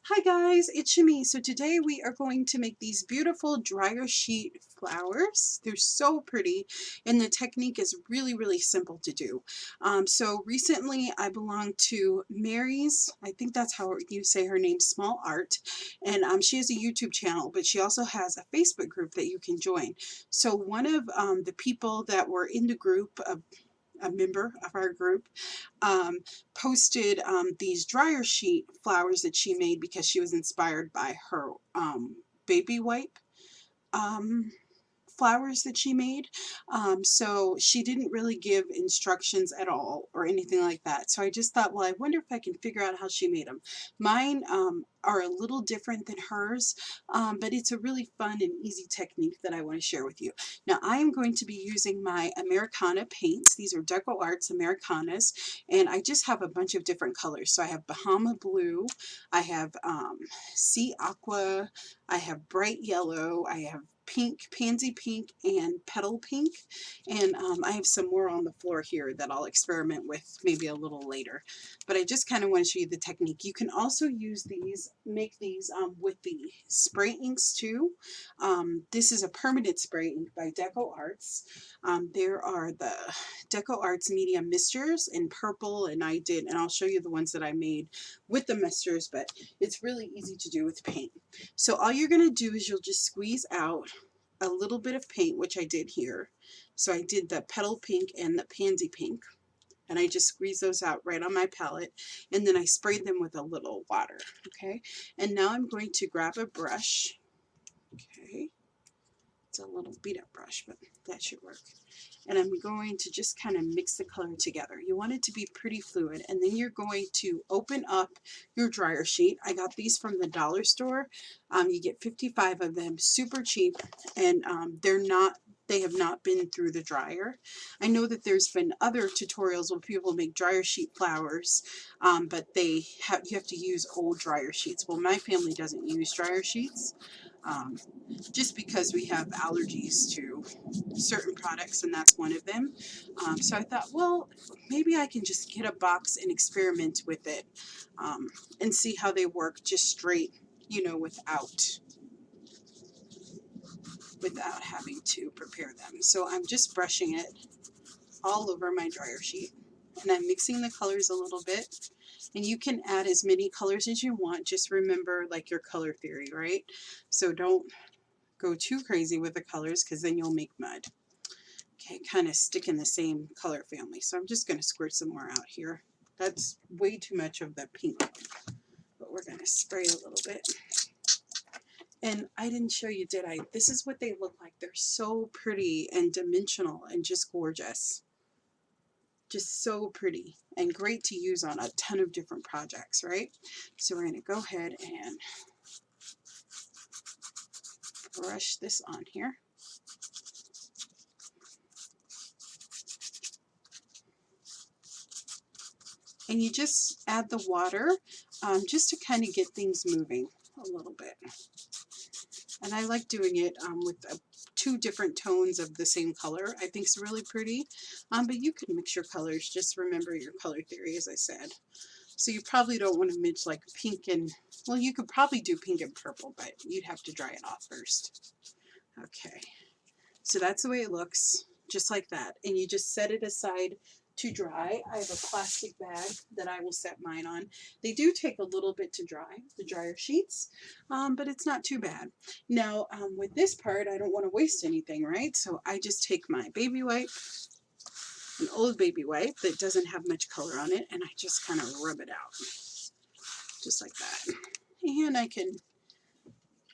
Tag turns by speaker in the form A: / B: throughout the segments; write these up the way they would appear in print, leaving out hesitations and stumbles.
A: Hi guys, it's Shami. So today we are going to make these beautiful dryer sheet flowers. They're so pretty and the technique is really simple to do. So recently I belonged to Mary's, I think that's how you say her name, Small Art, and she has a YouTube channel, but she also has a Facebook group that you can join. So one of the people that were in the group, a member of our group, um, posted these dryer sheet flowers that she made because she was inspired by her baby wipe um, flowers that she made. So she didn't really give instructions at all or anything like that. So I just thought, well, I wonder if I can figure out how she made them. Mine are a little different than hers, but it's a really fun and easy technique that I want to share with you. Now I am going to be using my Americana paints. These are Deco Arts Americanas, and I just have a bunch of different colors. So I have Bahama Blue, I have Sea Aqua, I have bright yellow, I have pink, pansy pink, and petal pink, and I have some more on the floor here that I'll experiment with maybe a little later, but I just kind of want to show you the technique. You can also use these, make these with the spray inks too. This is a permanent spray ink by Deco Arts. There are the Deco Arts medium misters in purple, and I'll show you the ones that I made with the misters, but it's really easy to do with paint. So all you're going to do is you'll just squeeze out a little bit of paint, which I did here. So I did the petal pink and the pansy pink, and I just squeezed those out right on my palette, and then I sprayed them with a little water. Okay, and now I'm going to grab a brush. Okay, it's a little beat up brush, but that should work. And I'm going to just kind of mix the color together. You want it to be pretty fluid, and then you're going to open up your dryer sheet. I got these from the dollar store. You get 55 of them, super cheap, and they have not been through the dryer. I know that there's been other tutorials where people make dryer sheet flowers, but you have to use old dryer sheets. Well, my family doesn't use dryer sheets. Um, just because we have allergies to certain products, and that's one of them. So I thought, well, maybe I can just get a box and experiment with it, and see how they work just straight, you know, without having to prepare them. So I'm just brushing it all over my dryer sheet, and I'm mixing the colors a little bit. And you can add as many colors as you want. Just remember, like, your color theory, right? So don't go too crazy with the colors, because then you'll make mud. Okay, kind of stick in the same color family. So I'm just going to squirt some more out here. That's way too much of the pink, but we're going to spray a little bit. And I didn't show you, did I? This is what they look like. They're so pretty and dimensional and just gorgeous. Just so pretty and great to use on a ton of different projects, right? So we're going to go ahead and brush this on here. And you just add the water just to kind of get things moving a little bit. And I like doing it with two different tones of the same color. I think it's really pretty, but you can mix your colors. Just remember your color theory, as I said. So you probably don't want to mix like pink and, well, you could probably do pink and purple, but you'd have to dry it off first. Okay, so that's the way it looks, just like that. And you just set it aside to dry. I have a plastic bag that I will set mine on. They do take a little bit to dry, the dryer sheets, but it's not too bad. Now, with this part, I don't want to waste anything, right? So I just take my baby wipe, an old baby wipe that doesn't have much color on it, and I just kind of rub it out, just like that. And I can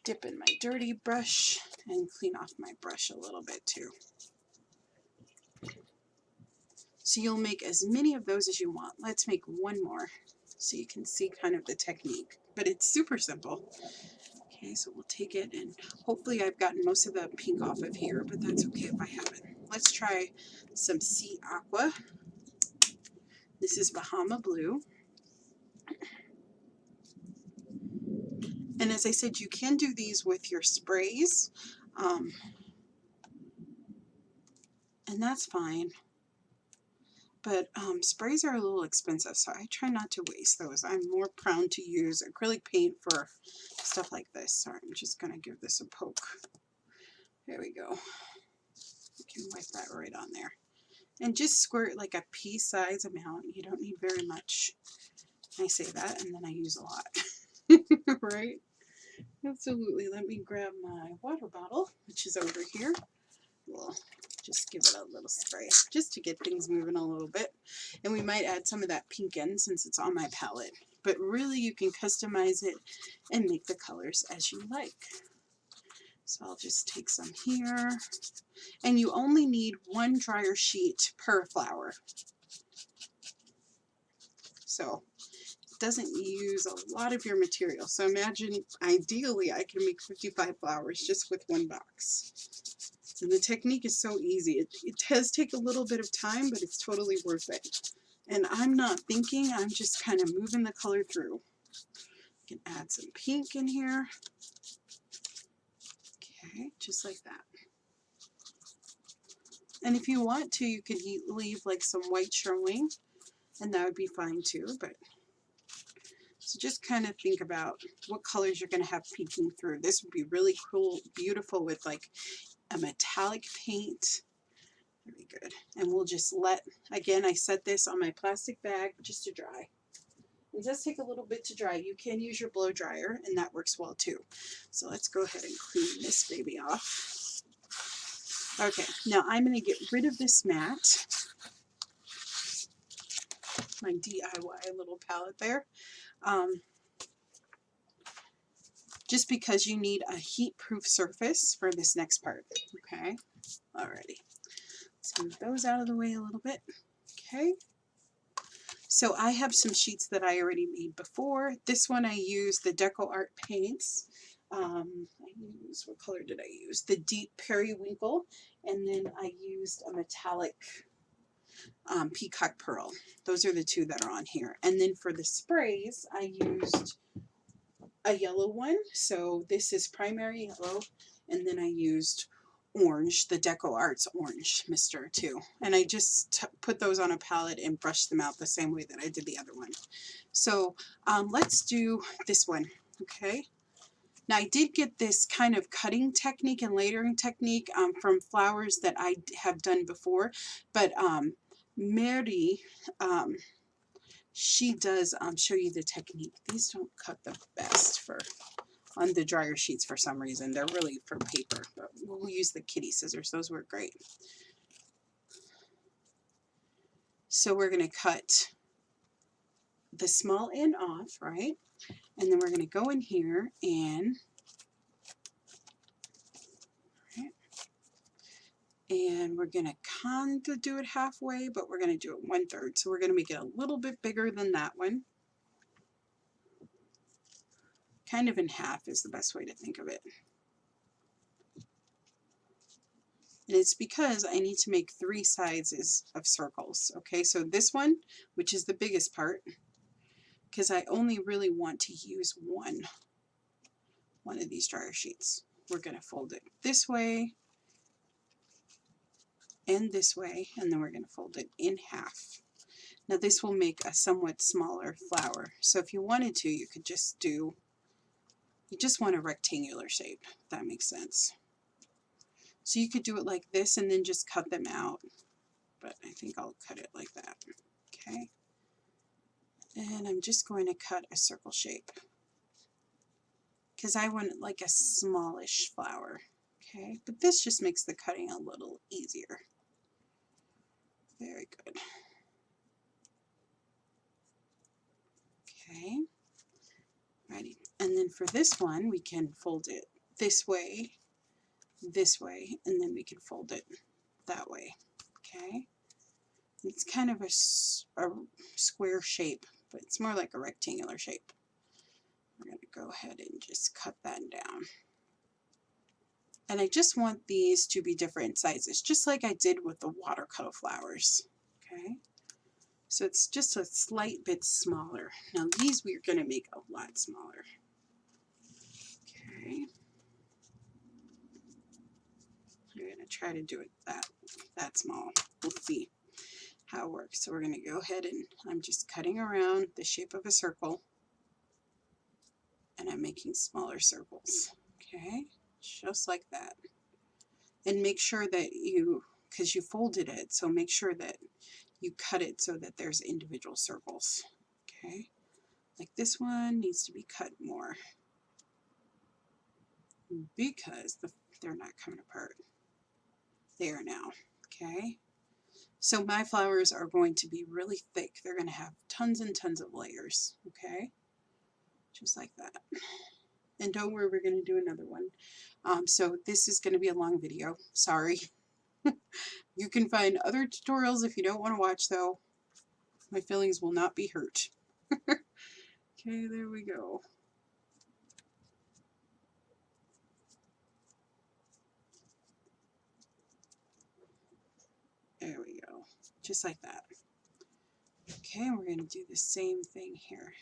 A: dip in my dirty brush and clean off my brush a little bit too. So you'll make as many of those as you want. Let's make one more so you can see kind of the technique, but it's super simple. Okay, so we'll take it, and hopefully I've gotten most of the pink off of here, but that's okay if I haven't. Let's try some Sea Aqua. This is Bahama Blue. And as I said, you can do these with your sprays, and that's fine. but sprays are a little expensive, so I try not to waste those. I'm more prone to use acrylic paint for stuff like this. Sorry, I'm just going to give this a poke. There we go. You can wipe that right on there. And just squirt like a pea-size amount. You don't need very much. I say that, and then I use a lot. Right? Absolutely. Let me grab my water bottle, which is over here. We'll just give it a little spray just to get things moving a little bit. And we might add some of that pink in since it's on my palette. But really you can customize it and make the colors as you like. So I'll just take some here. And you only need one dryer sheet per flower. So it doesn't use a lot of your material. So imagine, ideally, I can make 55 flowers just with one box. And the technique is so easy. It does take a little bit of time, but it's totally worth it. And I'm not thinking, I'm just kind of moving the color through. You can add some pink in here. Okay, just like that. And if you want to, you could leave like some white showing, and that would be fine too. But so just kind of think about what colors you're going to have peeking through. This would be really cool, beautiful with like a metallic paint. Very good. And we'll just let, again, I set this on my plastic bag just to dry. It does take a little bit to dry. You can use your blow dryer, and that works well too. So let's go ahead and clean this baby off. Okay, now I'm going to get rid of this mat. My DIY little palette there. Just because you need a heat-proof surface for this next part. Okay, alrighty. Let's move those out of the way a little bit. Okay. So I have some sheets that I already made before. This one I used the Deco Art paints. What color did I use? The deep periwinkle, and then I used a metallic peacock pearl. Those are the two that are on here. And then for the sprays, I used a yellow one. So this is primary yellow, and then I used orange, the Deco Arts orange mister too. And I just put those on a palette and brushed them out the same way that I did the other one. So let's do this one, okay? Now I did get this kind of cutting technique and layering technique from flowers that I have done before, but Maremi, she does show you the technique. These don't cut the best on the dryer sheets for some reason. They're really for paper, but we'll use the kitty scissors. Those work great. So we're going to cut the small end off, right? And then we're going to go in here and we're going to kind of do it halfway, but we're going to do it 1/3. So we're going to make it a little bit bigger than that one. Kind of in half is the best way to think of it. And it's because I need to make 3 sizes of circles. Okay, so this one, which is the biggest part, because I only really want to use one of these dryer sheets. We're going to fold it this way and this way, and then we're going to fold it in half. Now this will make a somewhat smaller flower. So if you wanted to, you could just do, you just want a rectangular shape, if that makes sense. So you could do it like this and then just cut them out. But I think I'll cut it like that. Okay. And I'm just going to cut a circle shape, because I want like a smallish flower. Okay. But this just makes the cutting a little easier. Very good. Okay. Righty. And then for this one, we can fold it this way, and then we can fold it that way. Okay. It's kind of a square shape, but it's more like a rectangular shape. We're going to go ahead and just cut that down. And I just want these to be different sizes, just like I did with the watercolor flowers. Okay. So it's just a slight bit smaller. Now these we're going to make a lot smaller. Okay. I'm going to try to do it that small. We'll see how it works. So we're going to go ahead and I'm just cutting around the shape of a circle, and I'm making smaller circles. Okay, just like that. And make sure that because you folded it, so make sure that you cut it so that there's individual circles. Okay, like this one needs to be cut more because they're not coming apart. They are now. Okay, so my flowers are going to be really thick. They're going to have tons and tons of layers. Okay, just like that. And don't worry, we're going to do another one. So this is going to be a long video. Sorry. You can find other tutorials if you don't want to watch, though. My feelings will not be hurt. Okay, there we go. There we go. Just like that. Okay, and we're going to do the same thing here.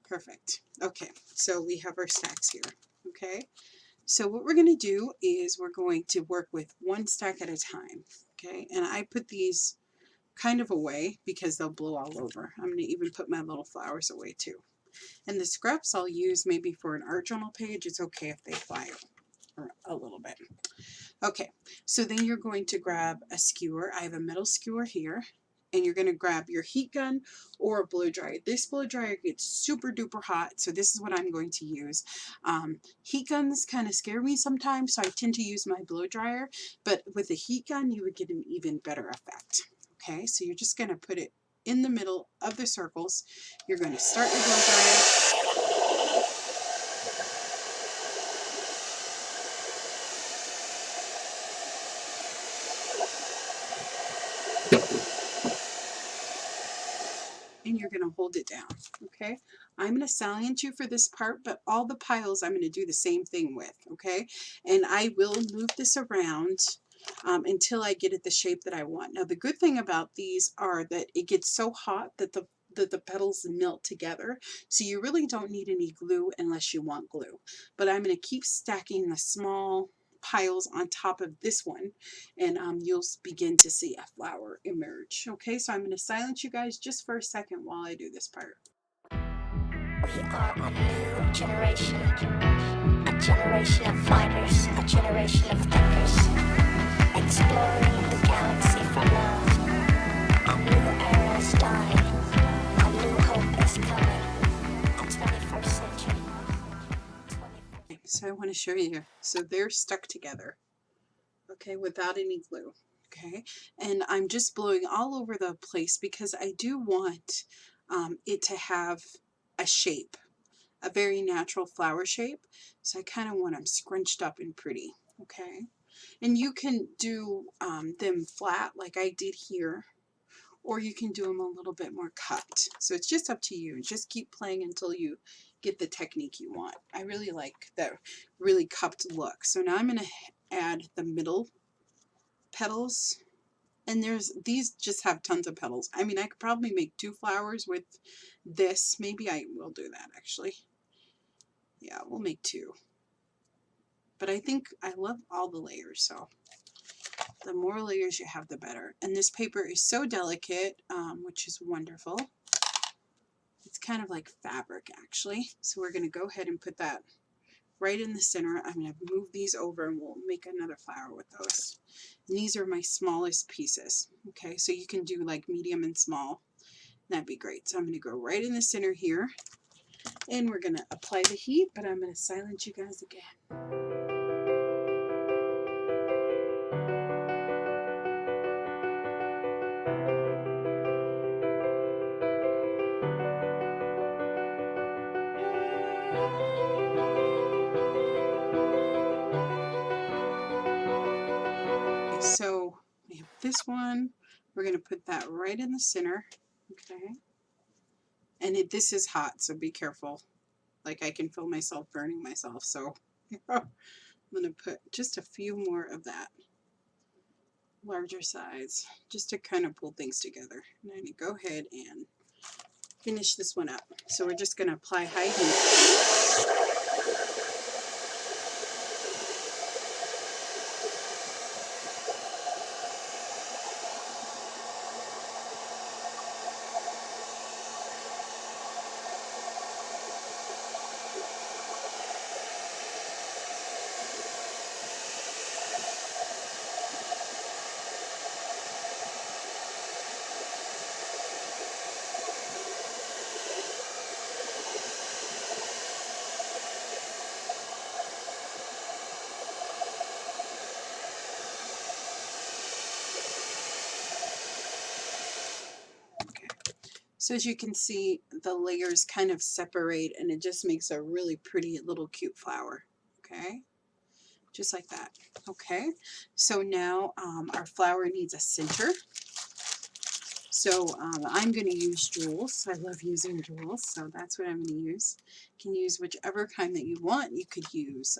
A: Perfect. Okay, so we have our stacks here. Okay, so what we're going to do is we're going to work with one stack at a time. Okay, and I put these kind of away because they'll blow all over. I'm going to even put my little flowers away too. And the scraps I'll use maybe for an art journal page. It's okay if they fly a little bit. Okay, so then you're going to grab a skewer. I have a metal skewer here. And you're going to grab your heat gun or a blow dryer. This blow dryer gets super duper hot, so this is what I'm going to use. Heat guns kind of scare me sometimes, so I tend to use my blow dryer. But with a heat gun, you would get an even better effect. Okay, so you're just going to put it in the middle of the circles. You're going to start your blow dryer. And you're going to hold it down. Okay, I'm going to silence you for this part, but all the piles I'm going to do the same thing with. Okay, and I will move this around until I get it the shape that I want. Now the good thing about these are that it gets so hot that the petals melt together, so you really don't need any glue unless you want glue. But I'm going to keep stacking the small piles on top of this one, and you'll begin to see a flower emerge. Okay, so I'm going to silence you guys just for a second while I do this part.
B: We are a new generation, a generation of fighters, a generation of thinkers, exploring the galaxy for love. A new era is dawning, a new hope is coming, a 21st century.
A: So I want to show you. So they're stuck together, okay, without any glue. Okay, and I'm just blowing all over the place because I do want it to have a shape, a very natural flower shape. So I kind of want them scrunched up and pretty. Okay, and you can do them flat like I did here, or you can do them a little bit more cupped. So it's just up to you. Just keep playing until you get the technique you want. I really like that really cupped look. So now I'm going to add the middle petals, and these just have tons of petals. I mean, I could probably make 2 flowers with this. Maybe I will do that actually. Yeah, we'll make 2. But I think I love all the layers, so the more layers you have, the better. And this paper is so delicate, which is wonderful. It's kind of like fabric, actually. So we're going to go ahead and put that right in the center. I'm going to move these over and we'll make another flower with those. And these are my smallest pieces. Okay, so you can do like medium and small. That'd be great. So I'm going to go right in the center here. And we're going to apply the heat, but I'm going to silence you guys again. So we have this one. We're going to put that right in the center. Okay. And this is hot, so be careful. Like I can feel myself burning myself. So I'm going to put just a few more of that larger size just to kind of pull things together. And I'm going to go ahead and finish this one up. So we're just going to apply high heat. So as you can see, the layers kind of separate and it just makes a really pretty little cute flower. Okay, just like that. Okay, so now our flower needs a center. So I'm going to use jewels. I love using jewels, so that's what I'm going to use. You can use whichever kind that you want. You could use,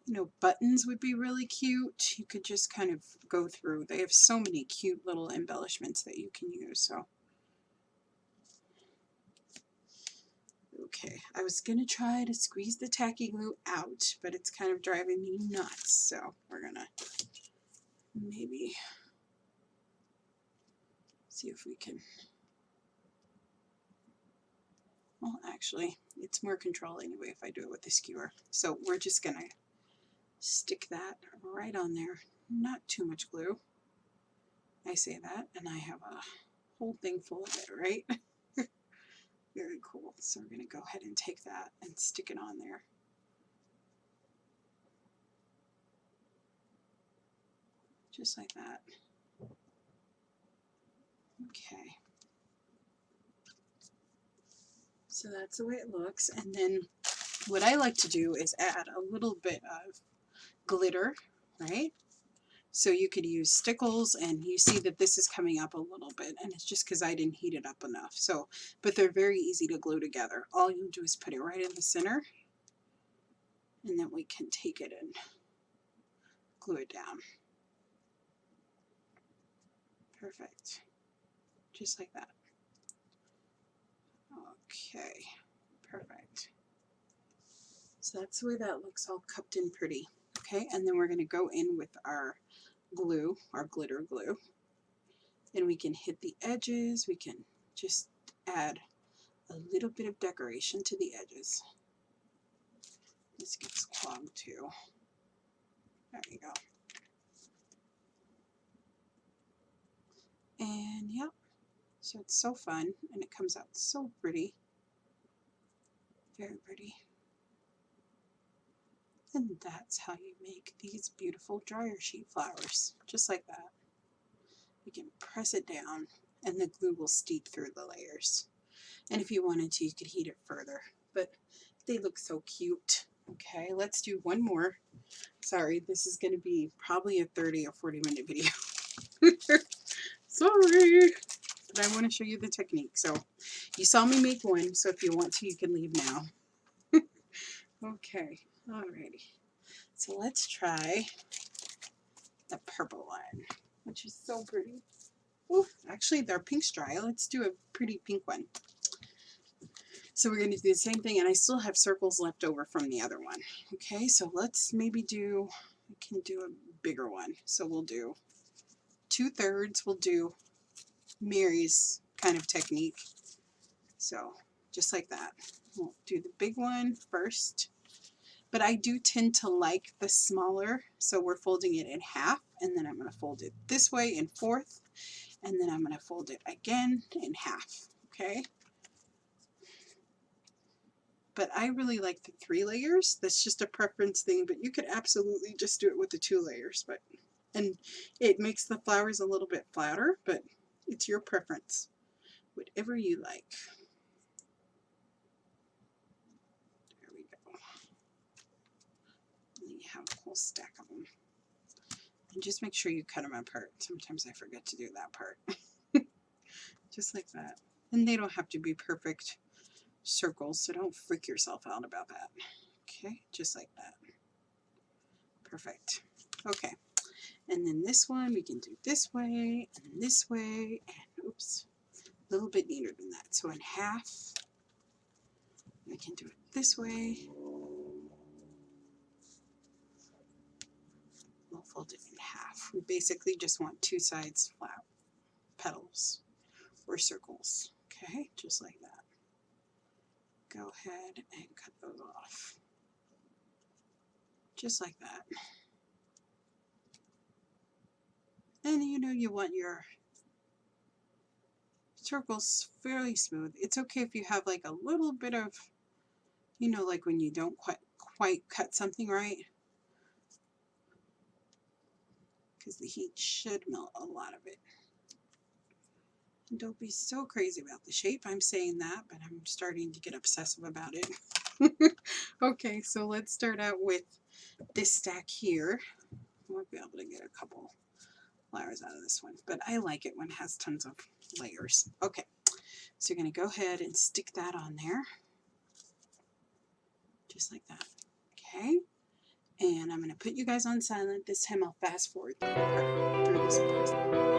A: you know, buttons would be really cute. You could just kind of go through. They have so many cute little embellishments that you can use. So, okay, I was going to try to squeeze the tacky glue out, but it's kind of driving me nuts. So we're going to maybe see if we can. Well, actually, it's more control anyway if I do it with the skewer. So we're just going to stick that right on there. Not too much glue. I say that, and I have a whole thing full of it, right? Very cool. So we're going to go ahead and take that and stick it on there. Just like that. Okay. So that's the way it looks. And then what I like to do is add a little bit of glitter, right? So you could use stickles, and you see that this is coming up a little bit, and it's just because I didn't heat it up enough. So, but they're very easy to glue together. All you do is put it right in the center, and then we can take it and glue it down. Perfect. Just like that. Okay, perfect. So that's the way that looks, all cupped in pretty. Okay, and then we're going to go in with our glue, our glitter glue. And we can hit the edges. We can just add a little bit of decoration to the edges. This gets clogged too. There you go. And yep, so it's so fun, and it comes out so pretty. Very pretty. And that's how you make these beautiful dryer sheet flowers, just like that. You can press it down, and the glue will steep through the layers. And if you wanted to, you could heat it further, but they look so cute. Okay, let's do one more. Sorry, this is going to be probably a 30 or 40-minute video. Sorry, but I want to show you the technique. So you saw me make one, so if you want to, you can leave now. Okay, alrighty. So let's try the purple one, which is so pretty. Ooh, actually, their pink's dry. Let's do a pretty pink one. So we're going to do the same thing, and I still have circles left over from the other one. Okay, so let's maybe do, we can do a bigger one. So we'll do 2/3. We'll do Mary's kind of technique. So just like that. We'll do the big one first. But I do tend to like the smaller, so we're folding it in half, and then I'm going to fold it this way in 4th, and then I'm going to fold it again in half. Okay. But I really like the 3 layers. That's just a preference thing, but you could absolutely just do it with the 2 layers. But and it makes the flowers a little bit flatter, but it's your preference. Whatever you like. There we go. And you have a whole stack of them. And just make sure you cut them apart. Sometimes I forget to do that part. Just like that. And they don't have to be perfect circles, so don't freak yourself out about that. Okay, just like that. Perfect. Okay, and then this one we can do this way and this way, and oops, a little bit neater than that. So in half, we can do it this way. We'll fold it in half. We basically just want 2 sides flat petals or circles. Okay, just like that. Go ahead and cut those off. Just like that. And you know you want your circles fairly smooth. It's okay if you have like a little bit of, you know, like when you don't quite cut something right, because the heat should melt a lot of it. And don't be so crazy about the shape. I'm saying that, but I'm starting to get obsessive about it. Okay, so let's start out with this stack here. We'll be able to get a couple flowers out of this one, but I like it when it has tons of layers. Okay, so you're going to go ahead and stick that on there, just like that. Okay, and I'm going to put you guys on silent. This time I'll fast forward through this part.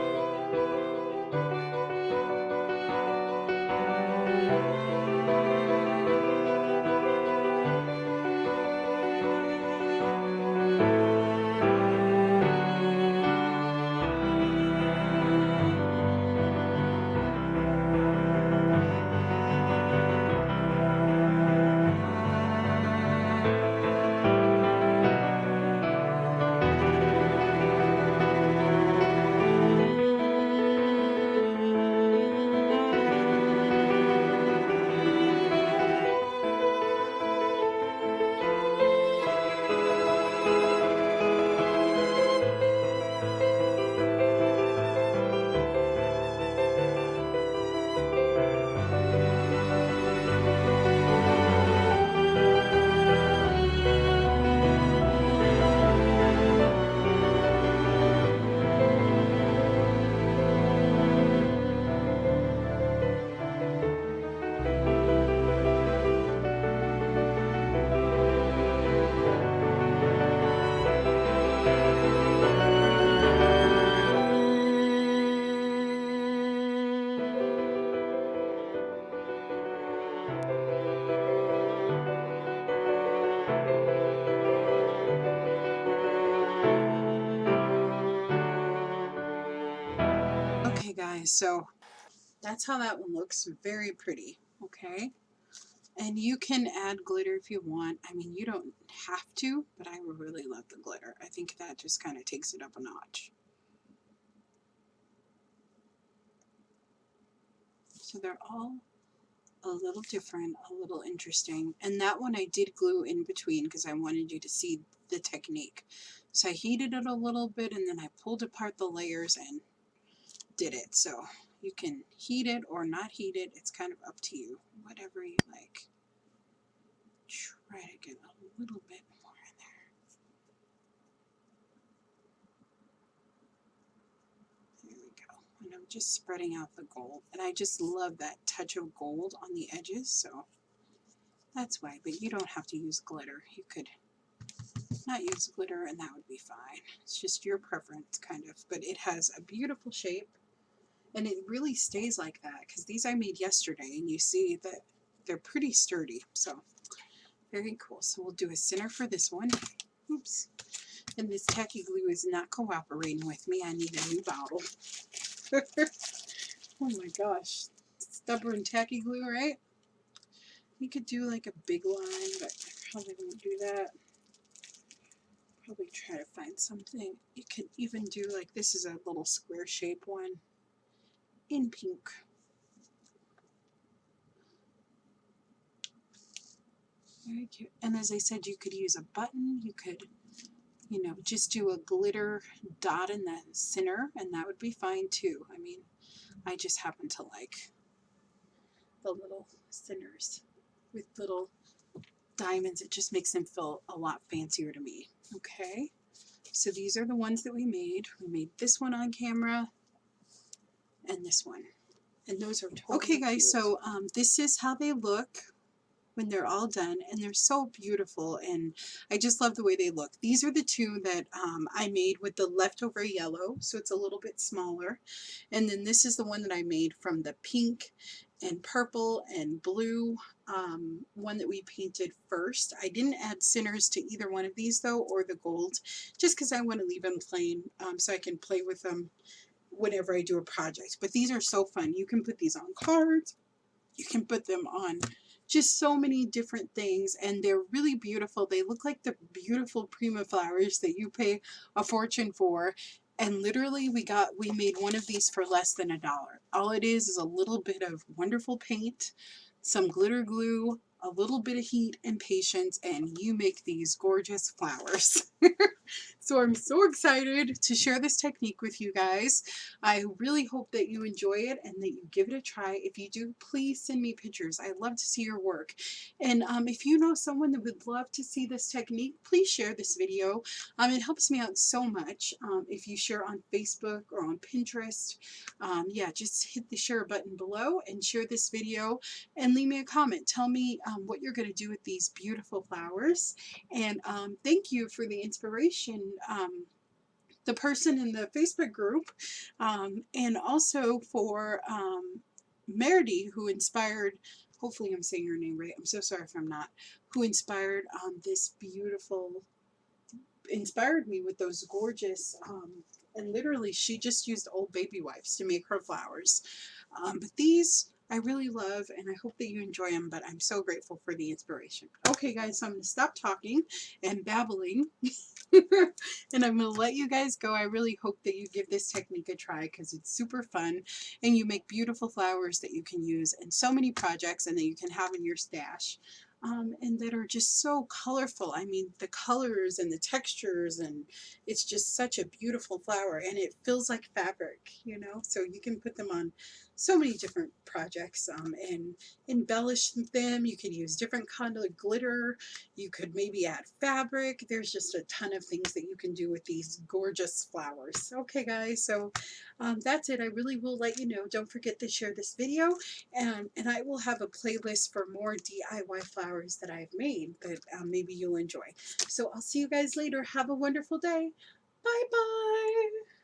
A: Okay guys, so that's how that one looks. Very pretty. Okay, and you can add glitter if you want. I mean, you don't have to, but I really love the glitter. I think that just kind of takes it up a notch. So they're all a little different, a little interesting. And that one I did glue in between because I wanted you to see the technique. So I heated it a little bit and then I pulled apart the layers and did it. So you can heat it or not heat it. It's kind of up to you, whatever you like. Try to get a little bit more in there. There we go. And I'm just spreading out the gold. And I just love that touch of gold on the edges. So that's why. But you don't have to use glitter. You could not use glitter and that would be fine. It's just your preference, kind of. But it has a beautiful shape. And it really stays like that because these I made yesterday and you see that they're pretty sturdy. So very cool. So we'll do a center for this one. Oops. And this tacky glue is not cooperating with me. I need a new bottle. Oh my gosh. Stubborn tacky glue, right? You could do like a big line, but I probably won't do that. Probably try to find something. You could even do like, this is a little square shape one in pink. Very cute. And as I said, you could use a button. You could, you know, just do a glitter dot in the center and that would be fine too. I mean, I just happen to like the little centers with little diamonds. It just makes them feel a lot fancier to me. Okay, so these are the ones that we made. We made this one on camera and this one. And those are totally okay guys, cute. So this is how they look when they're all done, and they're so beautiful, and I just love the way they look. These are the two that I made with the leftover yellow, so it's a little bit smaller, and then this is the one that I made from the pink and purple and blue one that we painted first. I didn't add centers to either one of these though, or the gold, just because I want to leave them plain so I can play with them whenever I do a project. But these are so fun. You can put these on cards, you can put them on just so many different things, and they're really beautiful. They look like the beautiful Prima flowers that you pay a fortune for. And literally we made one of these for less than $1. All it is a little bit of wonderful paint, some glitter glue, a little bit of heat and patience, and you make these gorgeous flowers. So I'm so excited to share this technique with you guys. I really hope that you enjoy it and that you give it a try. If you do, please send me pictures. I'd love to see your work. And if you know someone that would love to see this technique, please share this video. It helps me out so much if you share on Facebook or on Pinterest. Yeah, just hit the share button below and share this video and leave me a comment. Tell me what you're going to do with these beautiful flowers. And thank you for the inspiration, the person in the Facebook group, and also for Meredy, who inspired, hopefully I'm saying her name right, I'm so sorry if I'm not, who inspired this beautiful, inspired me with those gorgeous, and literally she just used old baby wipes to make her flowers. But these I really love, and I hope that you enjoy them, but I'm so grateful for the inspiration. Okay guys, so I'm going to stop talking and babbling and I'm going to let you guys go. I really hope that you give this technique a try because it's super fun and you make beautiful flowers that you can use in so many projects and that you can have in your stash. And that are just so colorful. I mean, the colors and the textures, and it's just such a beautiful flower, and it feels like fabric, you know, so you can put them on so many different projects and embellish them. You could use different kind of glitter. You could maybe add fabric. There's just a ton of things that you can do with these gorgeous flowers. Okay guys, so that's it. I really will let you know. Don't forget to share this video, and I will have a playlist for more DIY flowers that I've made that maybe you'll enjoy. So I'll see you guys later. Have a wonderful day. Bye bye.